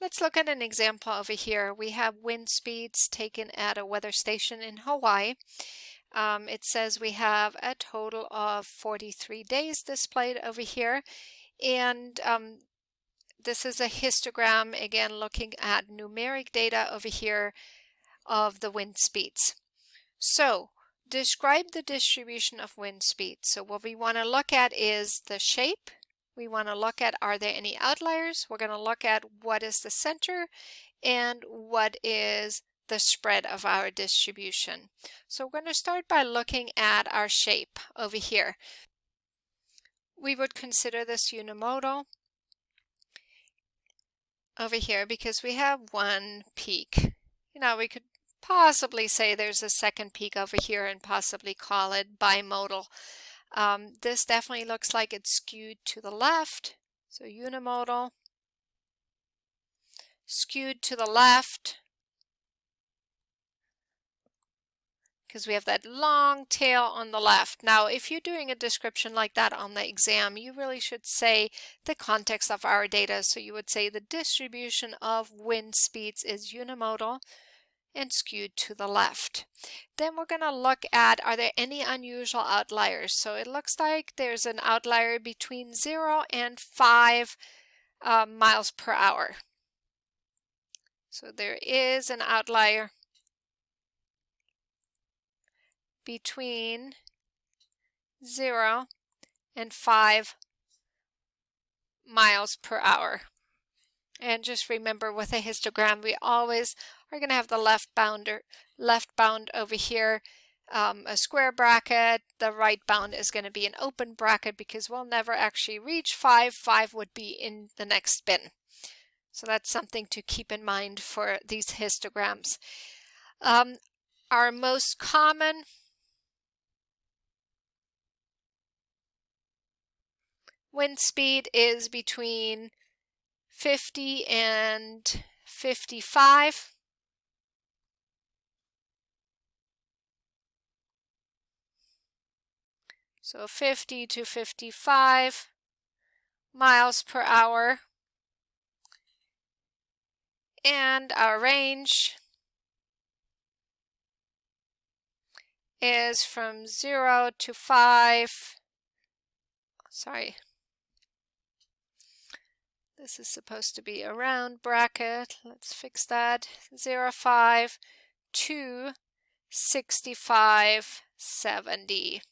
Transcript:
Let's look at an example over here. We have wind speeds taken at a weather station in Hawaii. It says we have a total of 43 days displayed over here. And this is a histogram, again, looking at numeric data over here of the wind speeds. So, describe the distribution of wind speeds. So what we want to look at is the shape. We want to look at, are there any outliers? We're going to look at what is the center and what is the spread of our distribution. So we're going to start by looking at our shape over here. We would consider this unimodal over here because we have one peak. We could possibly say there's a second peak over here and possibly call it bimodal. This definitely looks like it's skewed to the left. So unimodal, skewed to the left, because we have that long tail on the left. Now, if you're doing a description like that on the exam, you really should say the context of our data. So you would say the distribution of wind speeds is unimodal and skewed to the left. Then we're going to look at, are there any unusual outliers? So it looks like there's an outlier between 0 and 5 miles per hour. So there is an outlier between 0 and 5 miles per hour. And just remember, with a histogram, we always are going to have the left bound over here, a square bracket. The right bound is going to be an open bracket because we'll never actually reach 5. 5 would be in the next bin. So that's something to keep in mind for these histograms. Our most common wind speed is between 50 and 55. So 50 to 55 miles per hour. And our range is from 0 to 5. Sorry. This is supposed to be a round bracket. Let's fix that. 0, 5 to 65, 70.